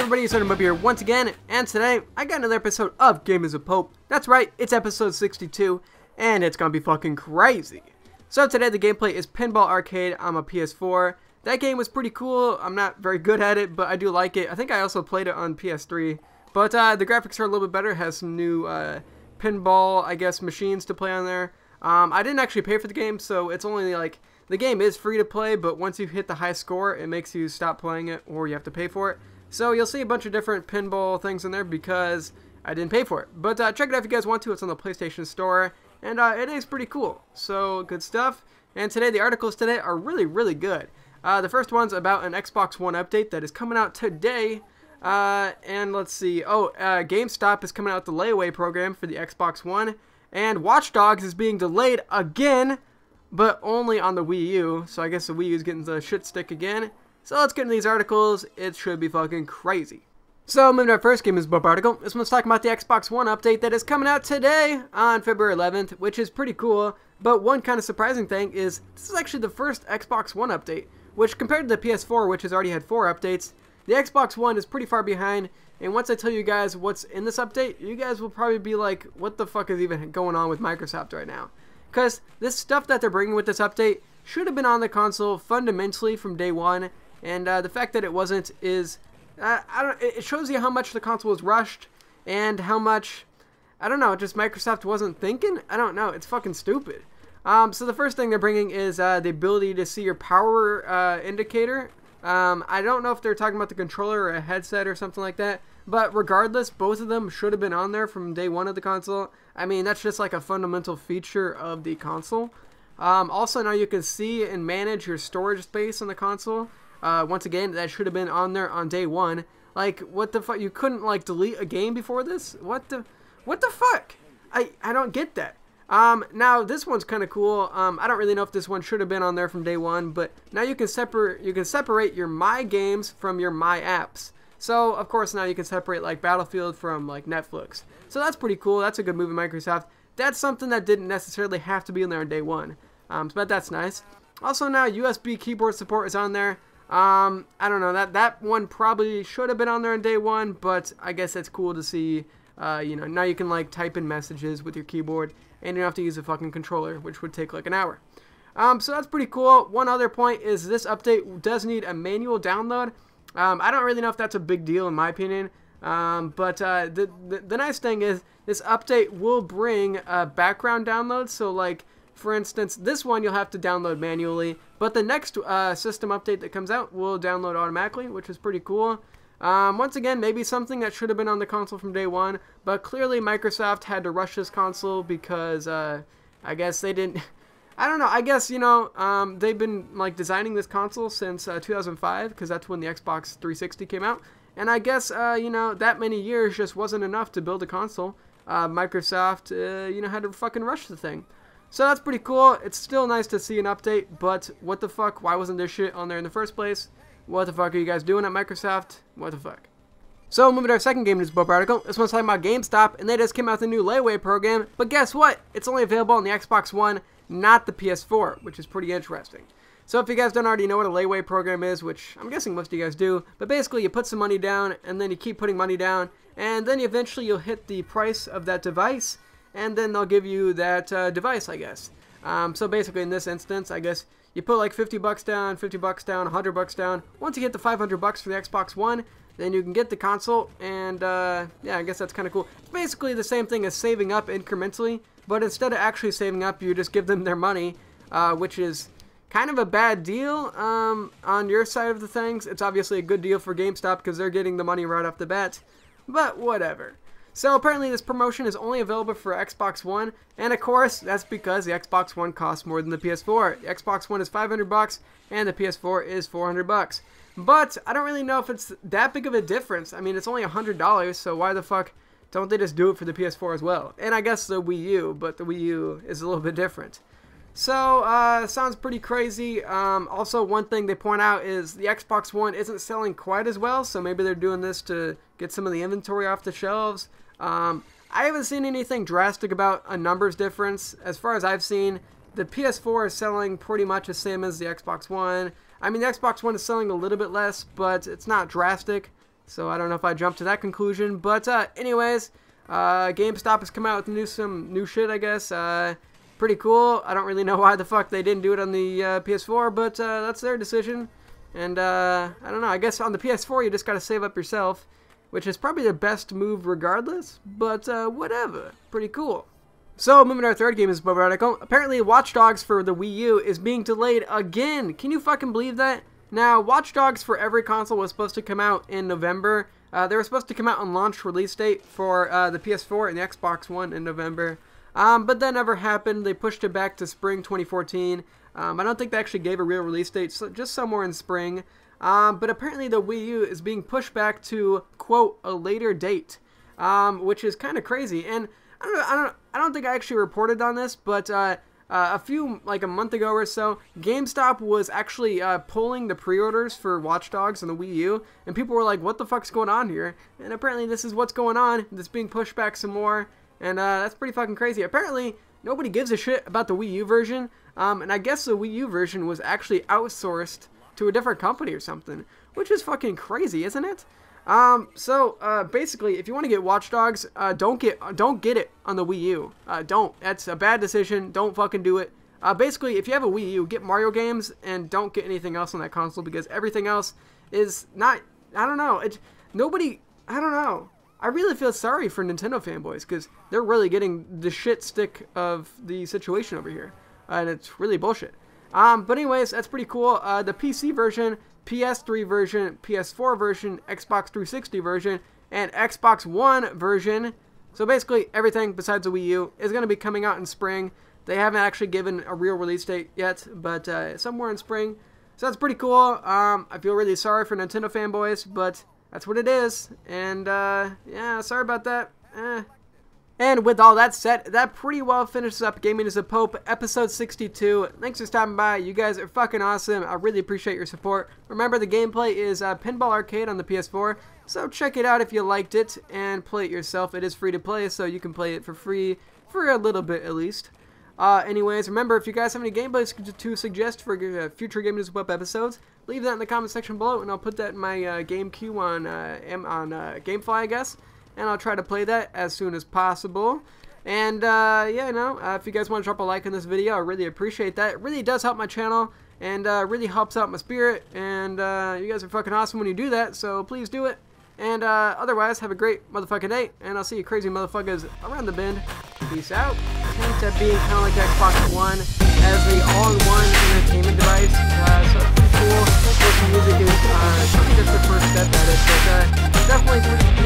everybody, it's Up here once again, and today I got another episode of Game as a Pope. That's right, it's episode 62, and it's gonna be fucking crazy. So today the gameplay is Pinball Arcade on my PS4. That game was pretty cool. I'm not very good at it, but I do like it. I think I also played it on PS3, but the graphics are a little bit better. It has some new pinball, I guess, machines to play on there. I didn't actually pay for the game, so it's only like, the game is free to play, but once you hit the high score, it makes you stop playing it, or you have to pay for it. So you'll see a bunch of different pinball things in there because I didn't pay for it. But check it out if you guys want to. It's on the PlayStation Store, and it is pretty cool. So, good stuff. And today, the articles today are really, really good. The first one's about an Xbox One update that is coming out today. And let's see. Oh, GameStop is coming out with the Layaway program for the Xbox One. And Watch Dogs is being delayed again, but only on the Wii U. So I guess the Wii U is getting the shit stick again. So let's get into these articles. It should be fucking crazy. So moving to our first Game as a Pope article. This one's talking about the Xbox One update that is coming out today on February 11th, which is pretty cool. But one kind of surprising thing is this is actually the first Xbox One update, which compared to the PS4, which has already had 4 updates, the Xbox One is pretty far behind. And once I tell you guys what's in this update, you guys will probably be like, what the fuck is even going on with Microsoft right now? Because this stuff that they're bringing with this update should have been on the console fundamentally from day one. And the fact that it wasn't is, it shows you how much the console was rushed and how much, I don't know, just Microsoft wasn't thinking. I don't know, it's fucking stupid. So the first thing they're bringing is the ability to see your power indicator. I don't know if they're talking about the controller or a headset or something like that, but regardless, both of them should have been on there from day one of the console. I mean, that's just like a fundamental feature of the console. Also, now you can see and manage your storage space on the console. Once again, that should have been on there on day one. Like, what the fuck? You couldn't, like, delete a game before this? What the fuck? I don't get that. Now, this one's kind of cool. I don't really know if this one should have been on there from day one, but now you can separate your My Games from your My Apps. So, of course, now you can separate, like, Battlefield from, like, Netflix. So that's pretty cool. That's a good move in Microsoft. That's something that didn't necessarily have to be in there on day one. But that's nice. Also, now USB keyboard support is on there. I don't know, that one probably should have been on there on day one, but I guess it's cool to see, you know, now you can, like, type in messages with your keyboard, and you don't have to use a fucking controller, which would take, like, an hour. So that's pretty cool. One other point is this update does need a manual download. I don't really know if that's a big deal in my opinion, but the nice thing is this update will bring background downloads, so, like, for instance, this one you'll have to download manually, but the next system update that comes out will download automatically, which is pretty cool. Once again, maybe something that should have been on the console from day one, but clearly Microsoft had to rush this console because I guess they didn't, I don't know, I guess, you know, they've been, like, designing this console since 2005, because that's when the Xbox 360 came out, and I guess, you know, that many years just wasn't enough to build a console. Microsoft, you know, had to fucking rush the thing. So that's pretty cool. It's still nice to see an update, but what the fuck? Why wasn't this shit on there in the first place? What the fuck are you guys doing at Microsoft? What the fuck? So moving to our second Game as a Pope article. This one's talking about GameStop, and they just came out with a new Layaway program. But guess what? It's only available on the Xbox One, not the PS4, which is pretty interesting. So if you guys don't already know what a Layaway program is, which I'm guessing most of you guys do, but basically you put some money down, and then you keep putting money down, and then eventually you'll hit the price of that device, and then they'll give you that device, I guess. So basically in this instance, I guess you put like 50 bucks down, 50 bucks down, 100 bucks down. Once you hit the 500 bucks for the Xbox One, then you can get the console, and yeah, I guess that's kind of cool. It's basically the same thing as saving up incrementally, but instead of actually saving up, you just give them their money, which is kind of a bad deal on your side of the things. It's obviously a good deal for GameStop because they're getting the money right off the bat, but whatever. So apparently this promotion is only available for Xbox One, and of course that's because the Xbox One costs more than the PS4. The Xbox One is 500 bucks and the PS4 is 400 bucks. But I don't really know if it's that big of a difference. I mean, it's only $100, so why the fuck don't they just do it for the PS4 as well? And I guess the Wii U, but the Wii U is a little bit different. So, sounds pretty crazy. Also, one thing they point out is the Xbox One isn't selling quite as well, so maybe they're doing this to get some of the inventory off the shelves. I haven't seen anything drastic about a numbers difference. As far as I've seen, the PS4 is selling pretty much the same as the Xbox One. I mean, the Xbox One is selling a little bit less, but it's not drastic. So I don't know if I jumped to that conclusion. But anyways, GameStop has come out with some new shit, I guess. Pretty cool. I don't really know why the fuck they didn't do it on the PS4, but that's their decision. And I don't know. I guess on the PS4 you just gotta save up yourself, which is probably the best move regardless. But whatever. Pretty cool. So, moving to our third game is Bob article. Apparently, Watch Dogs for the Wii U is being delayed again. Can you fucking believe that? Now, Watch Dogs for every console was supposed to come out in November. They were supposed to come out on launch release date for the PS4 and the Xbox One in November. But that never happened. They pushed it back to spring 2014. I don't think they actually gave a real release date, so just somewhere in spring. But apparently, the Wii U is being pushed back to, quote, a later date, which is kind of crazy. And I don't think I actually reported on this, but like a month ago or so, GameStop was actually pulling the pre-orders for Watch Dogs on the Wii U, and people were like, what the fuck's going on here? And apparently this is what's going on. It's being pushed back some more, and that's pretty fucking crazy. Apparently, nobody gives a shit about the Wii U version, and I guess the Wii U version was actually outsourced to a different company or something, which is fucking crazy, isn't it? Basically, if you want to get Watch Dogs, don't get it on the Wii U. Don't. That's a bad decision. Don't fucking do it. Basically, if you have a Wii U, get Mario games and don't get anything else on that console because everything else is not, I don't know. I don't know. I really feel sorry for Nintendo fanboys because they're really getting the shit stick of the situation over here. And it's really bullshit. But anyways, that's pretty cool. The PC version, PS3 version, PS4 version, Xbox 360 version, and Xbox One version. So basically everything besides the Wii U is going to be coming out in spring. They haven't actually given a real release date yet, but somewhere in spring. So that's pretty cool. I feel really sorry for Nintendo fanboys, but that's what it is. And yeah, sorry about that. And with all that said, that pretty well finishes up Gaming as a Pope, episode 62. Thanks for stopping by. You guys are fucking awesome. I really appreciate your support. Remember, the gameplay is Pinball Arcade on the PS4, so check it out if you liked it and play it yourself. It is free to play, so you can play it for free for a little bit at least. Anyways, remember, if you guys have any gameplays to suggest for future Gaming as a Pope episodes, leave that in the comment section below, and I'll put that in my game queue on GameFly, I guess. And I'll try to play that as soon as possible. And yeah, if you guys want to drop a like on this video, I really appreciate that. It really does help my channel and really helps out my spirit. And you guys are fucking awesome when you do that, so please do it. And otherwise, have a great motherfucking day, and I'll see you crazy motherfuckers around the bend. Peace out. Hint at being kind of like Xbox One as the all-in-one entertainment device. So it's pretty cool. Of course, the music is probably just the first step at it, but definitely